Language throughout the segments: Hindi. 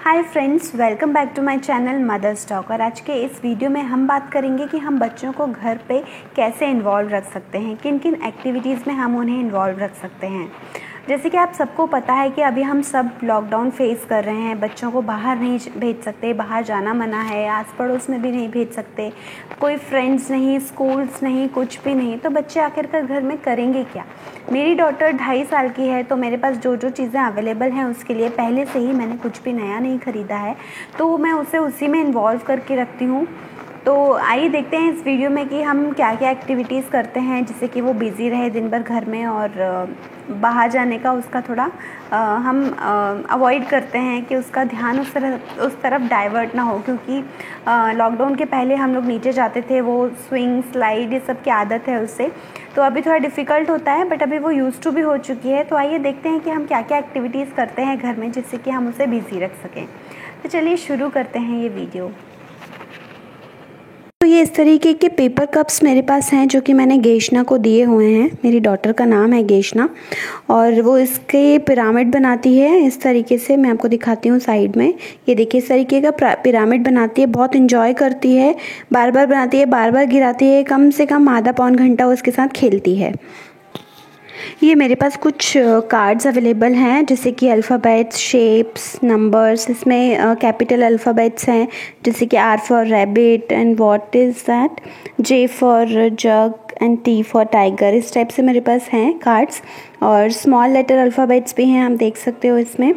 Hi friends, welcome back to my channel Mothers Talk. और आज के इस वीडियो में हम बात करेंगे कि हम बच्चों को घर पे कैसे इन्वॉल्व रख सकते हैं, किन किन एक्टिविटीज़ में हम उन्हें इन्वॉल्व रख सकते हैं। जैसे कि आप सबको पता है कि अभी हम सब लॉकडाउन फेस कर रहे हैं। बच्चों को बाहर नहीं भेज सकते, बाहर जाना मना है, आस पड़ोस में भी नहीं भेज सकते, कोई फ्रेंड्स नहीं, स्कूल्स नहीं, कुछ भी नहीं। तो बच्चे आखिरकार घर में करेंगे क्या। मेरी डॉटर 2.5 साल की है, तो मेरे पास जो जो चीज़ें अवेलेबल हैं उसके लिए पहले से ही मैंने कुछ भी नया नहीं ख़रीदा है, तो मैं उसे उसी में इन्वॉल्व करके रखती हूँ। तो आइए देखते हैं इस वीडियो में कि हम क्या क्या एक्टिविटीज़ करते हैं जिससे कि वो बिज़ी रहे दिन भर घर में, और बाहर जाने का उसका थोड़ा हम अवॉइड करते हैं कि उसका ध्यान उस तरफ डाइवर्ट ना हो। क्योंकि लॉकडाउन के पहले हम लोग नीचे जाते थे, वो स्विंग स्लाइड ये सब की आदत है उससे, तो अभी थोड़ा डिफ़िकल्ट होता है, बट अभी वो यूज़ टू भी हो चुकी है। तो आइए देखते हैं कि हम क्या क्या एक्टिविटीज़ करते हैं घर में जिससे कि हम उसे बिज़ी रख सकें। तो चलिए शुरू करते हैं ये वीडियो। तो ये इस तरीके के पेपर कप्स मेरे पास हैं जो कि मैंने गेशना को दिए हुए हैं। मेरी डॉटर का नाम है गेशना और वो इसके पिरामिड बनाती है। इस तरीके से मैं आपको दिखाती हूँ साइड में, ये देखिए इस तरीके का पिरामिड बनाती है। बहुत इंजॉय करती है, बार बार बनाती है, बार बार गिराती है। कम से कम आधा पौन घंटा उसके साथ खेलती है। ये मेरे पास कुछ कार्ड्स अवेलेबल हैं जैसे कि अल्फ़ाबेट्स, शेप्स, नंबर्स। इसमें कैपिटल अल्फ़ाबेट्स हैं जैसे कि R for rabbit and what is that, J for jug and T for tiger. इस टाइप से मेरे पास हैं कार्ड्स। और स्मॉल लेटर अल्फ़ाबेट्स भी हैं, आप देख सकते हो इसमें।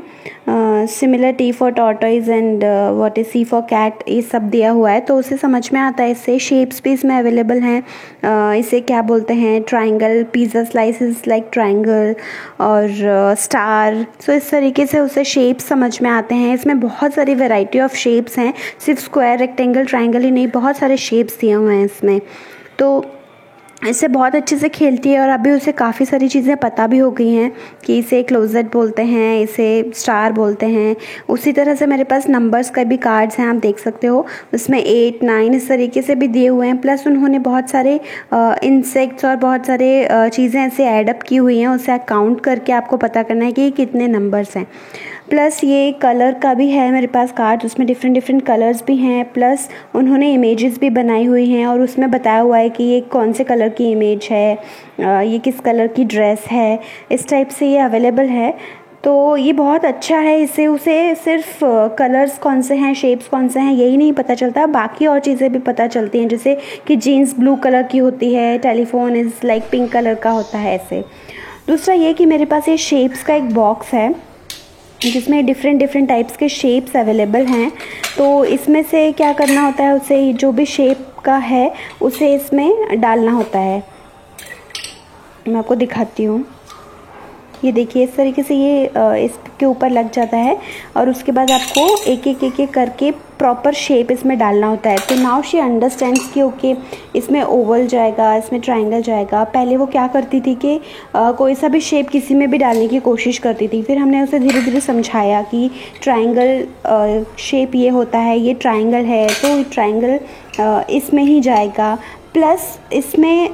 Similar T for tortoise and what is C for cat, ये सब दिया हुआ है तो उसे समझ में आता है इससे। शेप्स भी इसमें अवेलेबल हैं। इसे क्या बोलते हैं, triangle, pizza slices like triangle और स्टार। सो इस तरीके से उसे शेप्स समझ में आते हैं। इसमें बहुत सारी वैरायटी ऑफ शेप्स हैं, सिर्फ स्क्वायर, रेक्टेंगल, ट्राइंगल ही नहीं, बहुत सारे शेप्स दिए हुए हैं इसमें। तो इससे बहुत अच्छे से खेलती है और अभी उसे काफ़ी सारी चीज़ें पता भी हो गई हैं कि इसे क्लोजेट बोलते हैं, इसे स्टार बोलते हैं। उसी तरह से मेरे पास नंबर्स का भी कार्ड्स हैं, आप देख सकते हो। उसमें 8, 9 इस तरीके से भी दिए हुए हैं। प्लस उन्होंने बहुत सारे इंसेक्ट्स और बहुत सारे चीज़ें ऐसे ऐड अप की हुई हैं, उसे काउंट करके आपको पता करना है कि कितने नंबर्स हैं। प्लस ये कलर का भी है मेरे पास कार्ड, उसमें डिफरेंट डिफरेंट कलर्स भी हैं। प्लस उन्होंने इमेजेस भी बनाई हुई हैं और उसमें बताया हुआ है कि ये कौन से कलर की इमेज है, ये किस कलर की ड्रेस है। इस टाइप से ये अवेलेबल है, तो ये बहुत अच्छा है। इससे उसे सिर्फ कलर्स कौन से हैं, शेप्स कौन से हैं यही नहीं पता चलता, बाकी और चीज़ें भी पता चलती हैं। जैसे कि जीन्स ब्लू कलर की होती है, telephone is like pink colour का होता है ऐसे। दूसरा ये कि मेरे पास ये शेप्स का एक बॉक्स है जिसमें डिफरेंट डिफरेंट टाइप्स के शेप्स अवेलेबल हैं। तो इसमें से क्या करना होता है, उसे जो भी शेप का है उसे इसमें डालना होता है। मैं आपको दिखाती हूँ, ये देखिए इस तरीके से ये इसके ऊपर लग जाता है और उसके बाद आपको एक एक करके प्रॉपर शेप इसमें डालना होता है। तो नाउ शी अंडरस्टैंड्स कि ओके इसमें ओवल जाएगा, इसमें ट्रायंगल जाएगा। पहले वो क्या करती थी कि कोई सा भी शेप किसी में भी डालने की कोशिश करती थी, फिर हमने उसे धीरे धीरे समझाया कि ट्रायंगल शेप ये होता है, ये ट्रायंगल है तो ट्रायंगल इसमें ही जाएगा। प्लस इसमें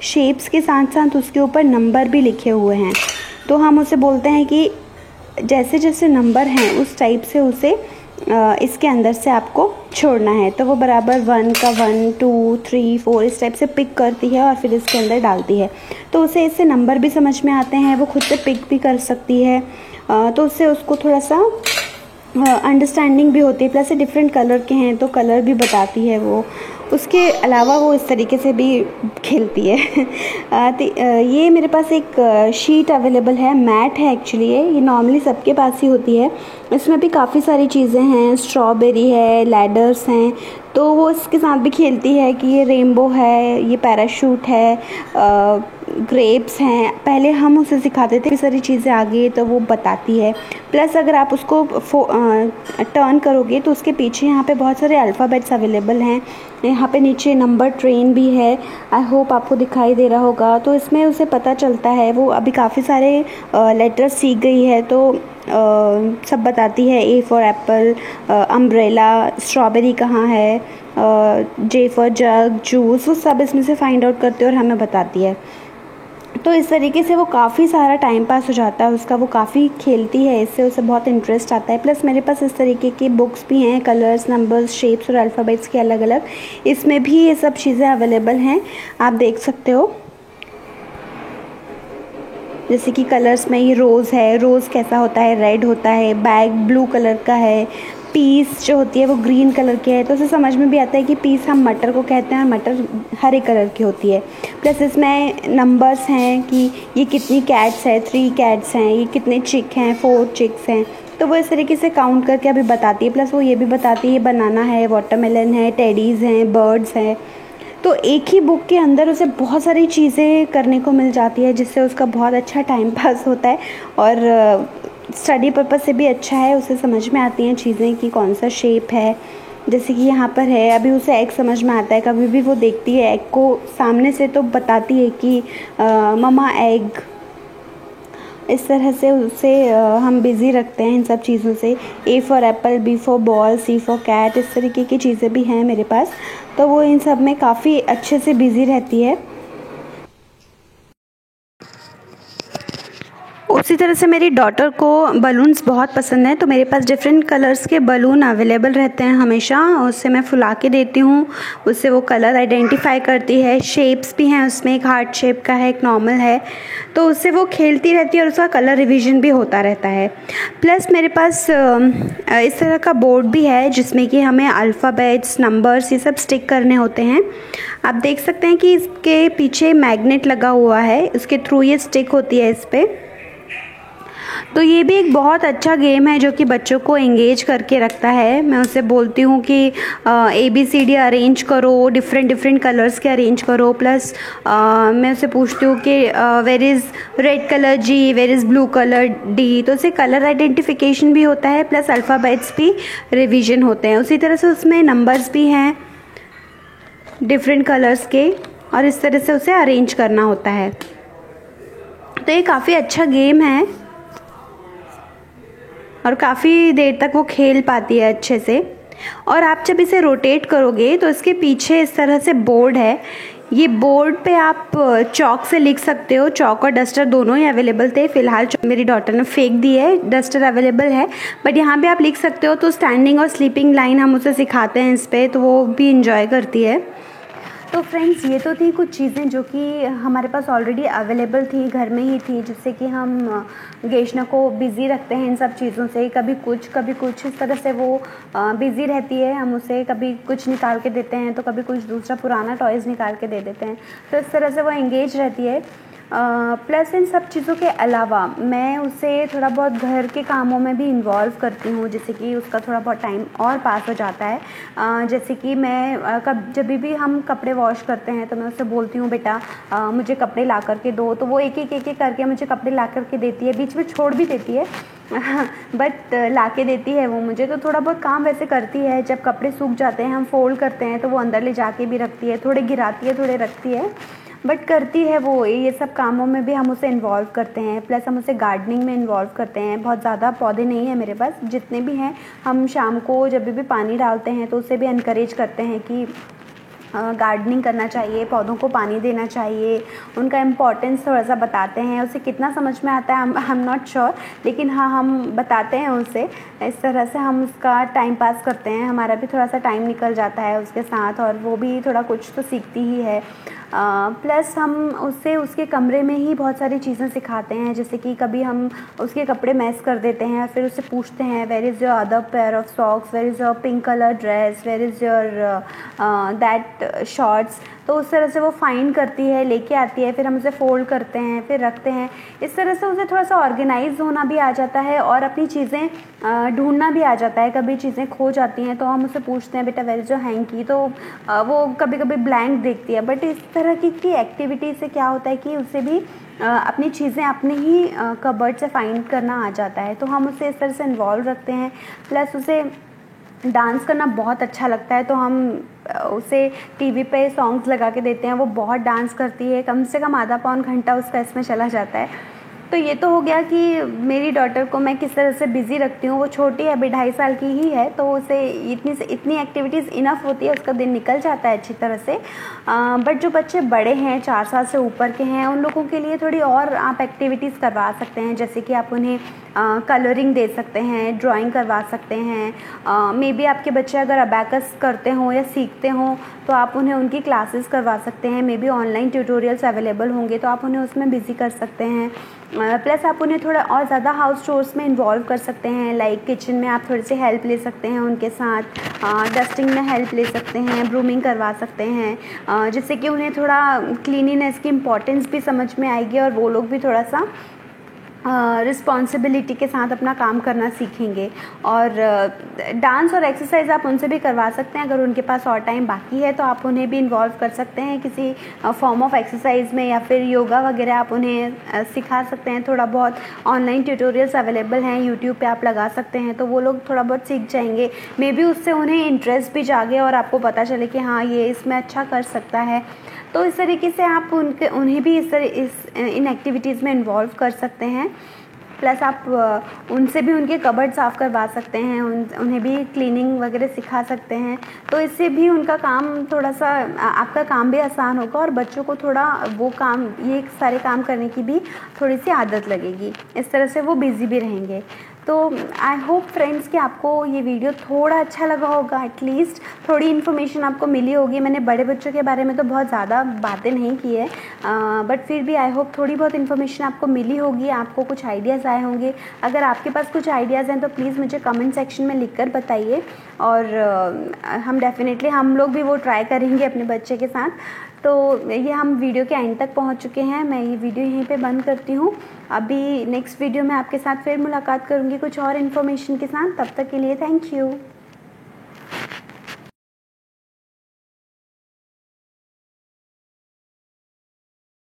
शेप्स के साथ साथ उसके ऊपर नंबर भी लिखे हुए हैं, तो हम उसे बोलते हैं कि जैसे जैसे नंबर हैं उस टाइप से उसे इसके अंदर से आपको छोड़ना है। तो वो बराबर 1 का 1, 2, 3, 4 इस टाइप से पिक करती है और फिर इसके अंदर डालती है। तो उसे इससे नंबर भी समझ में आते हैं, वो खुद से पिक भी कर सकती है, तो उससे उसको थोड़ा सा अंडरस्टैंडिंग भी होती है। प्लस डिफरेंट कलर के हैं तो कलर भी बताती है वो। उसके अलावा वो इस तरीके से भी खेलती है। ये मेरे पास एक शीट अवेलेबल है, मैट है एक्चुअली ये नॉर्मली सबके पास ही होती है। इसमें भी काफ़ी सारी चीज़ें हैं, स्ट्रॉबेरी है, लैडर्स हैं, तो वो इसके साथ भी खेलती है कि ये रेनबो है, ये पैराशूट है, ग्रेप्स हैं। पहले हम उसे सिखाते थे, सारी चीज़ें आ गई तो वो बताती है। प्लस अगर आप उसको टर्न करोगे तो उसके पीछे यहाँ पे बहुत सारे अल्फ़ाबेट्स अवेलेबल हैं। यहाँ पे नीचे नंबर ट्रेन भी है, आई होप आपको दिखाई दे रहा होगा। तो इसमें उसे पता चलता है, वो अभी काफ़ी सारे लेटर्स सीख गई है तो सब बताती है। ए फॉर एप्पल, अम्ब्रेला, स्ट्रॉबेरी कहाँ है, जे फॉर जग, जूस, वो सब इसमें से फाइंड आउट करती है और हमें बताती है। तो इस तरीके से वो काफ़ी सारा टाइम पास हो जाता है उसका, वो काफ़ी खेलती है इससे, उसे बहुत इंटरेस्ट आता है। प्लस मेरे पास इस तरीके की बुक्स भी हैं, कलर्स, नंबर्स, शेप्स और अल्फ़ाबेट्स के अलग अलग, इसमें भी ये सब चीज़ें अवेलेबल हैं, आप देख सकते हो। जैसे कि कलर्स में ये रोज़ है, रोज़ कैसा होता है, रेड होता है, बैग ब्लू कलर का है, पीस जो होती है वो ग्रीन कलर की है, तो उसे समझ में भी आता है कि पीस हम मटर को कहते हैं और मटर हरे कलर की होती है। प्लस इसमें नंबर्स हैं कि ये कितनी कैट्स है, 3 कैट्स हैं, ये कितने चिक हैं, 4 चिक्स हैं, तो वो इस तरीके से काउंट करके अभी बताती है। प्लस वो ये भी बताती है ये बनाना है, वाटरमेलन है, टेडीज़ हैं, बर्ड्स हैं। तो एक ही बुक के अंदर उसे बहुत सारी चीज़ें करने को मिल जाती है, जिससे उसका बहुत अच्छा टाइम पास होता है और स्टडी पर्पज़ से भी अच्छा है, उसे समझ में आती हैं चीज़ें कि कौन सा शेप है। जैसे कि यहाँ पर है, अभी उसे एग समझ में आता है, कभी भी वो देखती है एग को सामने से तो बताती है कि मम्मा एग। इस तरह से उसे हम बिज़ी रखते हैं इन सब चीज़ों से। A for apple, B for ball, C for cat, इस तरीके की चीज़ें भी हैं मेरे पास, तो वो इन सब में काफ़ी अच्छे से बिज़ी रहती है। उसी तरह से मेरी डॉटर को बलून्स बहुत पसंद हैं, तो मेरे पास डिफरेंट कलर्स के बलून अवेलेबल रहते हैं हमेशा, उससे मैं फुला के देती हूँ, उससे वो कलर आइडेंटिफाई करती है। शेप्स भी हैं उसमें, एक हार्ट शेप का है, एक नॉर्मल है, तो उससे वो खेलती रहती है और उसका कलर रिवीजन भी होता रहता है। प्लस मेरे पास इस तरह का बोर्ड भी है जिसमें कि हमें अल्फ़ाबेट्स, नंबर्स ये सब स्टिक करने होते हैं। आप देख सकते हैं कि इसके पीछे मैग्नेट लगा हुआ है, उसके थ्रू ये स्टिक होती है इस पर। तो ये भी एक बहुत अच्छा गेम है जो कि बच्चों को एंगेज करके रखता है। मैं उससे बोलती हूँ कि ABCD अरेंज करो, डिफरेंट कलर्स के अरेंज करो। प्लस मैं उससे पूछती हूँ कि where is red colour G, where is blue colour D, तो उससे कलर आइडेंटिफिकेशन भी होता है, प्लस अल्फ़ाबेट्स भी रिवीजन होते हैं। उसी तरह से उसमें नंबर्स भी हैं डिफरेंट कलर्स के, और इस तरह से उसे अरेंज करना होता है। तो ये काफ़ी अच्छा गेम है और काफ़ी देर तक वो खेल पाती है अच्छे से। और आप जब इसे रोटेट करोगे तो इसके पीछे इस तरह से बोर्ड है, ये बोर्ड पे आप चॉक से लिख सकते हो। चॉक और डस्टर दोनों ही अवेलेबल थे, फ़िलहाल मेरी डॉटर ने फेंक दी है, डस्टर अवेलेबल है, बट यहाँ पे आप लिख सकते हो। तो स्टैंडिंग और स्लीपिंग लाइन हम उसे सिखाते हैं इस पर, तो वो भी इंजॉय करती है। तो फ्रेंड्स, ये तो थी कुछ चीज़ें जो कि हमारे पास ऑलरेडी अवेलेबल थी, घर में ही थी, जिससे कि हम गेशना को बिज़ी रखते हैं इन सब चीज़ों से। कभी कुछ इस तरह से वो बिज़ी रहती है। हम उसे कभी कुछ निकाल के देते हैं तो कभी कुछ दूसरा पुराना टॉयज़ निकाल के दे देते हैं, तो इस तरह से वो एंगेज रहती है। प्लस इन सब चीज़ों के अलावा मैं उसे थोड़ा बहुत घर के कामों में भी इन्वॉल्व करती हूँ, जिससे कि उसका थोड़ा बहुत टाइम और पास हो जाता है। जैसे कि मैं जब भी हम कपड़े वॉश करते हैं तो मैं उससे बोलती हूँ बेटा मुझे कपड़े ला करके दो, तो वो एक एक करके मुझे कपड़े ला करके देती है, बीच में छोड़ भी देती है बट ला के देती है वो मुझे। तो थोड़ा बहुत काम वैसे करती है। जब कपड़े सूख जाते हैं, हम फोल्ड करते हैं, तो वो अंदर ले जाके भी रखती है, थोड़े गिराती है, थोड़े रखती है, बट करती है वो। ये सब कामों में भी हम उसे इन्वॉल्व करते हैं। प्लस हम उसे गार्डनिंग में इन्वॉल्व करते हैं। बहुत ज़्यादा पौधे नहीं हैं मेरे पास, जितने भी हैं हम शाम को जब भी पानी डालते हैं तो उसे भी इनकरेज करते हैं कि गार्डनिंग करना चाहिए, पौधों को पानी देना चाहिए, उनका इम्पोर्टेंस थोड़ा सा बताते हैं। उसे कितना समझ में आता है आई एम नॉट श्योर, लेकिन हाँ हम बताते हैं उसे। इस तरह से हम उसका टाइम पास करते हैं, हमारा भी थोड़ा सा टाइम निकल जाता है उसके साथ, और वो भी थोड़ा कुछ तो सीखती ही है। प्लस हम उससे उसके कमरे में ही बहुत सारी चीज़ें सिखाते हैं, जैसे कि कभी हम उसके कपड़े मैस कर देते हैं, फिर उससे पूछते हैं where is your other pair of socks, where is your pink colour dress, where is your that shorts. तो उस तरह से वो फाइंड करती है, लेके आती है, फिर हम उसे फोल्ड करते हैं, फिर रखते हैं। इस तरह से उसे थोड़ा सा ऑर्गेनाइज होना भी आ जाता है और अपनी चीज़ें ढूंढना भी आ जाता है। कभी चीज़ें खो जाती हैं तो हम उसे पूछते हैं बेटा वेयर इज़ योर हैंकी, तो वो कभी कभी ब्लैंक देखती है। बट इस तरह की एक्टिविटी से क्या होता है कि उसे भी अपनी चीज़ें अपने ही कबर्ड से फाइंड करना आ जाता है, तो हम उसे इस तरह से इन्वॉल्व रखते हैं। प्लस उसे डांस करना बहुत अच्छा लगता है, तो हम उसे टीवी पे सॉन्ग्स लगा के देते हैं, वो बहुत डांस करती है। कम से कम आधा पौन घंटा उसका इसमें चला जाता है। तो ये तो हो गया कि मेरी डॉटर को मैं किस तरह से बिज़ी रखती हूँ। वो छोटी है, अभी 2.5 साल की ही है, तो उसे इतनी एक्टिविटीज़ इनफ होती है, उसका दिन निकल जाता है अच्छी तरह से। बट जो बच्चे बड़े हैं, 4 साल से ऊपर के हैं, उन लोगों के लिए थोड़ी और आप एक्टिविटीज़ करवा सकते हैं। जैसे कि आप उन्हें कलरिंग दे सकते हैं, ड्राइंग करवा सकते हैं। मे बी आपके बच्चे अगर अबैकस करते हों या सीखते हों तो आप उन्हें उनकी क्लासेस करवा सकते हैं। May be online tutorials available होंगे तो आप उन्हें उसमें बिज़ी कर सकते हैं। प्लस आप उन्हें थोड़ा और ज़्यादा हाउस चोर्स में इन्वॉल्व कर सकते हैं। लाइक किचन में आप थोड़ी सी हेल्प ले सकते हैं उनके साथ, डस्टिंग में हेल्प ले सकते हैं, ब्रूमिंग करवा सकते हैं, जिससे कि उन्हें थोड़ा क्लीनिनेस की इम्पोर्टेंस भी समझ में आएगी और वो लोग भी थोड़ा सा रिस्पॉन्सिबिलिटी के साथ अपना काम करना सीखेंगे। और डांस और एक्सरसाइज आप उनसे भी करवा सकते हैं। अगर उनके पास और टाइम बाकी है तो आप उन्हें भी इन्वॉल्व कर सकते हैं किसी फॉर्म ऑफ एक्सरसाइज में, या फिर योगा वगैरह आप उन्हें सिखा सकते हैं। थोड़ा बहुत ऑनलाइन ट्यूटोरियल्स अवेलेबल हैं, यूट्यूब पे आप लगा सकते हैं, तो वो लोग थोड़ा बहुत सीख जाएंगे। मे बी उससे उन्हें इंटरेस्ट भी जागे और आपको पता चले कि हाँ ये इसमें अच्छा कर सकता है। तो इस तरीके से आप उन्हें भी इन एक्टिविटीज़ में इन्वॉल्व कर सकते हैं। प्लस आप उनसे भी उनके कबर्ड साफ़ करवा सकते हैं, उन्हें भी क्लीनिंग वगैरह सिखा सकते हैं। तो इससे भी उनका काम थोड़ा सा आपका काम भी आसान होगा और बच्चों को थोड़ा ये सारे काम करने की भी थोड़ी सी आदत लगेगी। इस तरह से वो बिज़ी भी रहेंगे। तो आई होप फ्रेंड्स कि आपको ये वीडियो थोड़ा अच्छा लगा होगा, एटलीस्ट थोड़ी इन्फॉर्मेशन आपको मिली होगी। मैंने बड़े बच्चों के बारे में तो बहुत ज़्यादा बातें नहीं की है, बट फिर भी आई होप थोड़ी बहुत इन्फॉर्मेशन आपको मिली होगी, आपको कुछ आइडियाज़ आए होंगे। अगर आपके पास कुछ आइडियाज़ हैं तो प्लीज़ मुझे कमेंट सेक्शन में लिख कर बताइए, और हम लोग भी वो ट्राई करेंगे अपने बच्चे के साथ। तो ये हम वीडियो के एंड तक पहुंच चुके हैं। मैं ये वीडियो यहीं पे बंद करती हूँ। अभी नेक्स्ट वीडियो में आपके साथ फिर मुलाकात करूँगी कुछ और इन्फॉर्मेशन के साथ। तब तक के लिए थैंक यू।